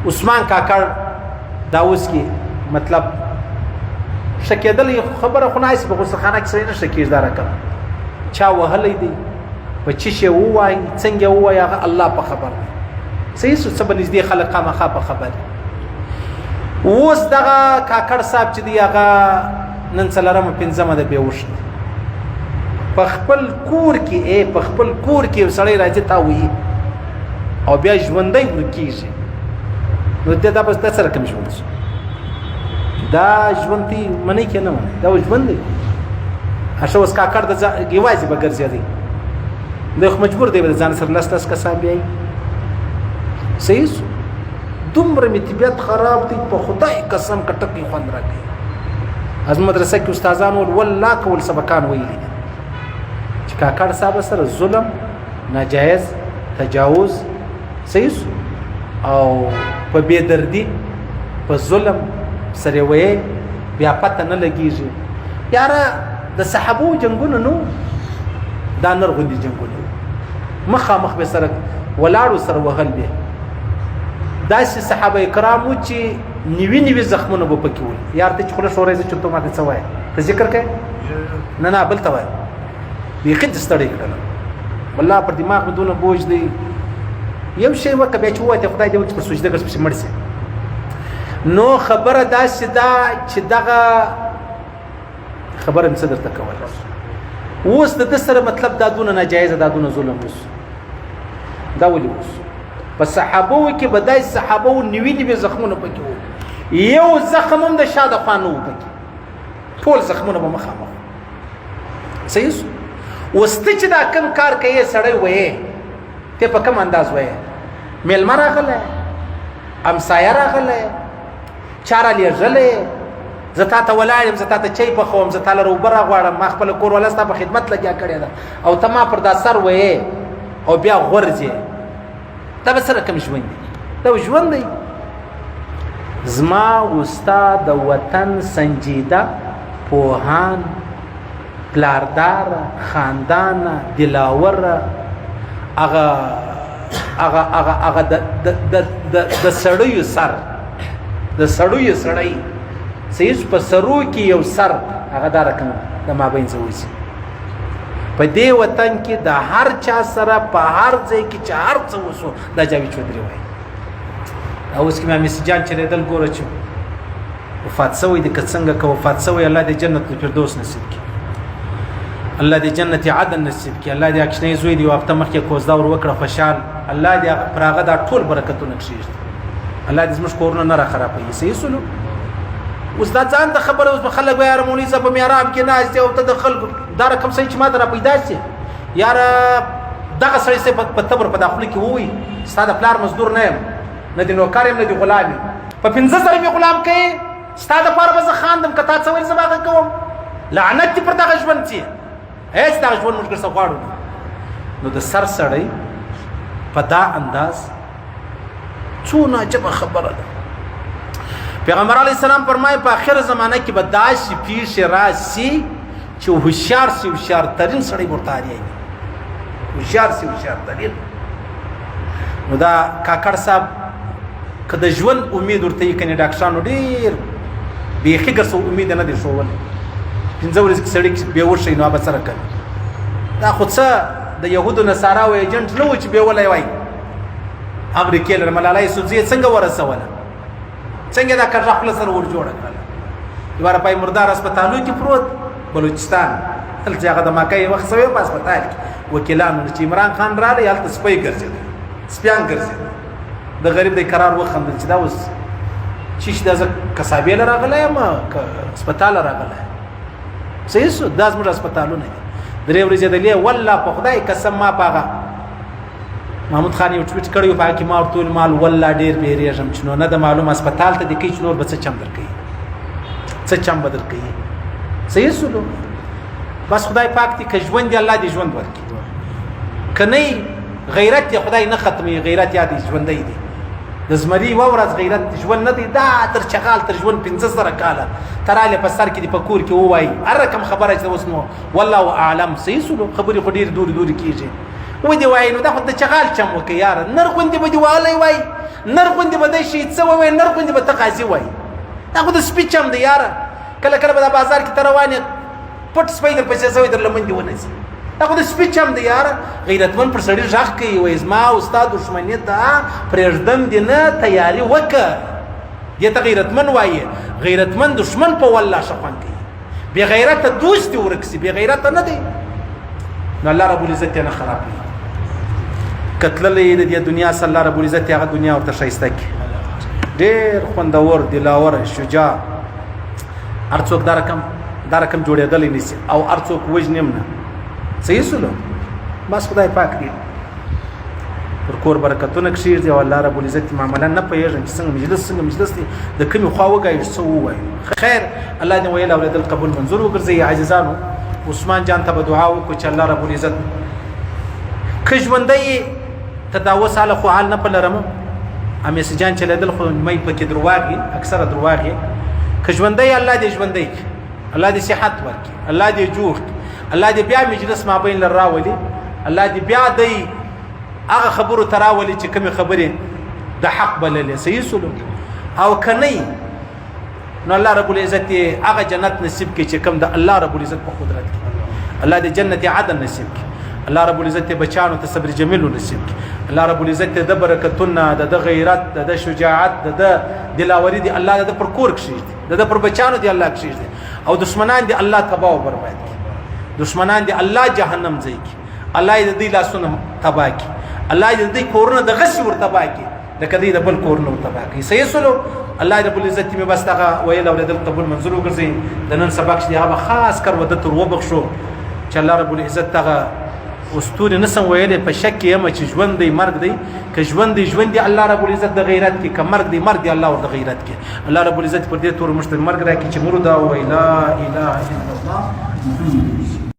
عثمان کاکړ دا اوس کې مطلب شکېدل خبره خو نه په غسلخانه کې سړی نه شکېږي دا رقم چا وهلی دی په چی شی ووایي څنګه ووایي هغه الله په خبر دی صحیح څه به نږدې خلک خامخا په خبر اوس دغه کاکړ صاحب چې دی هغه نن څلرمه پنځمه ده بېهوش دی په خپل کور کې په خپل کور کې سړی راځي تا وایي او بیا ژوندی ورکېږي نو دا بس دا سره کوم ژوند دا ژوند دی منی کې نه منی دا ژوند دی هغه اوس کاکړ د یوازې به ګرځېدی دی خو مجبور دی به ځان سره لس کسان بیایي صحیح شو دومره مې طبیعت خراب دی په خدای قسم که ټکي خوند راکوي از مدرسه کې استادان والله کول سبقان ویلي چې کاکړ صاحب سره ظلم ناجایز تجاوز صحیح شو او په بې دردي په ظلم سره وې بیا پته نه لګیږي یاره د صحابو جنگونه نو دا نر غوندي جنگونه مخامخ به سره ولاړو سره وهل به داسې صحابه کرامو چې نیوي زخمونه به پکې ول یار ته خپل شورې چې ته ماته څه وای ته ذکر کې نه بل ته وای بیخي د ستړي کړل والله پر دماغ بدون بوج دی یو شی وکړه بیا چې وای ته خدای دې وکړي په سجده کې مړ شي نو خبره داسې دا چې دغه خبره مې صدر ته کوله اوس د سره مطلب دا دونه ناجایز دا دونه ظلم اوس دا ولي اوس په صحابو کې بدای صحابو نیوي زخمونه پکې وو یو زخم هم د شاده خانو پکې ټول زخمونه به مخامخ صحیح وسته چې دا کم کار کوي سړی وې ته په کوم انداز وې ملما راغله امسایا راغله چاره لېږلې زتا ته ولاړم زتا ته چای په خوم زتا له روبره غواړم ما خپل کور ولستا په خدمت لګیا کړی دا او ته ما پر دا سر وې او بیا غورځې دا به سره کوم ژوند دی دا ژوند دی زما استاد د وطن سنجیده پوهان پلاردار خاندان دلاور هغه د سړیو سر د سړیو سړی صحیح په سرو کې یو سر هغه دا رقم د مابین زوځي په دې وطن کې د هر چا سره په هر ځای کې چې هر څه وسو د جاوید چودري وای اوس کې مې مسجان چې دل ګوره چې وفات سوی د کڅنګ کو وفات سوی الله دې جنت الفردوس نصیب کړي الله دې جنت عدن نصیب کړي الله دې اکشنې زوی دی وخت مخکې کوزدا ور وکړه خوشحال الله دې پراغه دا ټول برکتونه کړي الله دې زموږ کورونه نه را خرابوي صحیح سلو اوس دا ځان ته خبره اوس خلک وای مولوی صاحب په میراب کې ناز ته او ته د خلکو دا رقم صحیح چې ما درا پیدا شي یار دغه سړی څه په تبر په داخلي کې وای ستاده پلار مزدور نه یم نه دی نوکر یم نه دی غلام په 15 سره می غلام کې ستاده پر بز خاندم کته څه ویل زما کوم لعنت پر دغه ژوند چې هیڅ دغه ژوند موږ څه غواړو نو د سر سړی په دا انداز څونه عجب خبره ده پیغمبر علیه السلام فرمایي په اخر زمانه کې به داسې پیښ راشي چې هوښیار ترین سړی ورته اړیږي هوښیار ترین نو دا کاکړ صاحب که د ژوند امید ورته یې کني ډاکټرانو ډېر بیخي ګرځو امید نه دي ښوولې پنځه ورځې کې سړی بېهوښ نو به سره کوي دا خو څه د یهودو نصاراو ایجنټ نه و چې بېولی وای امریکې لره ملالۍ یوسفزۍ څنګه ورسوله څنګه دا کټه خپل سره ور جوړه کړه یوار پای مردار هسپتالو کې پروت بلوچستان هلته هغه د مکه وخت سوی په هسپتال کې وکیلانو چې عمران خان راغی هلته سپي ګرځي سپیان ګرځي د غریب د قرار وخندل چې دا اوس چې دا کسابې لره راغلی ما هسپتال راغلی صحیح سو دا زموږ هسپتالونه دي درې ورځې د لې والله په خدای قسم ما پاغه محمود خان یو ټویټ کړی په کې ما ورته مال والله ډیر بیریږم چې نو نه د معلوم هسپتال ته د کې نور به څه چم درکې څه چم بدل کړي صحیح سلو بس خدای پاک دې که ژوند دی الله دې ژوند ورکړي کني غیرت دی خدای نه ختمي غیرت یاد ژوندې دی د زمري ورځ غیرت ژوند نه دی دا تر چغال تر ژوند 15 سره کاله تراله په سر کې د پکور کې وای ارکم خبره چې اوس نو والله اعلم صحیح سلو خبري خډیر دوري کیږي ودی وای نو دا خو د چغال چم وکي یار نر غوندي به دی والي وای نر غوندي به د شي څه وای نر غوندي به تقاضي وای دا خو د سپیچم دی یار کله کله به د بازار کې تروانه پټ سپیډر په څه وای در لمن دی ونسي دا خو د سپیچم دی یار غیرتمن پر سړی ځخ کوي وای زما استاد دښمنی ته پرېږدم دی نه تیاری وکړه دې ته غیرتمن وایي غیرتمن دښمن په والله شخوان کوي بے غیرت دوست ورکسي بے غیرت نه دی نو الله رب العزت نه خراب کتللې د دنیا سره الله رب العزت هغه دنیا ورته شایسته کی ډېر خوندور دلاور شجاع ارڅوک دارکم جوړېدلې نشي او ارڅوک وجنم نه صحیح سلو بس خدای پاک دی پر کور برکتونه کشیر دی او الله رب العزت معاملہ نه پیژن چې څنګه مجلس دی د کومي خوا وګای څه وای خیر الله دې ویل اولاد القبول منظور وګرځي عزیزانو عثمان جان ته دعا وکړو چې الله رب العزت کژوندې تداوه ساله خو حال نه پلرم امیس جان چې لیدل خو مې پکې درواغي اکثره درواغي کژوندې الله دې ژوندې الله دې صحت ورکړي الله دې جوړ الله دې بیا مجلس ما بین لراولي الله دې بیا دې هغه خبرو تراولي چې کوم خبره د حق بللې صحیح سلوک او کني نو الله رب العزت هغه جنت نصیب کړي چې کوم د الله رب العزت په قدرت کې الله دې جنت عدن نصیب کړي الله رب العزت بچانو ته صبر جمیل نصیب کړي الله رب العزت د برکتونه د غیرت د شجاعت د دلاوري دي الله د پر کور کړي د پر بچانو دي الله کړي او دشمنان دي الله تباہ او برباد کړي دشمنان دي الله جهنم ځي الله دې لاسونه تباہ کړي الله دې کورونه د غش ور تباہ کړي لکه دې د بل کورونه تباہ کړي صحیح سلو الله رب العزت می بس دغه ویل اولاد القبول منظور وګرځي د نن سبق چې هغه خاص کر ود تر وبخښو چې الله رب العزت دغه استوري نسم ویلې په شک یم چې ژوند دی مرګ دی که ژوند دی الله رب العزت د غیرت کې که مرګ دی الله ور د غیرت کې الله رب العزت پر دې تور مشت مرګ راکړي چې مردا و لا اله الا الله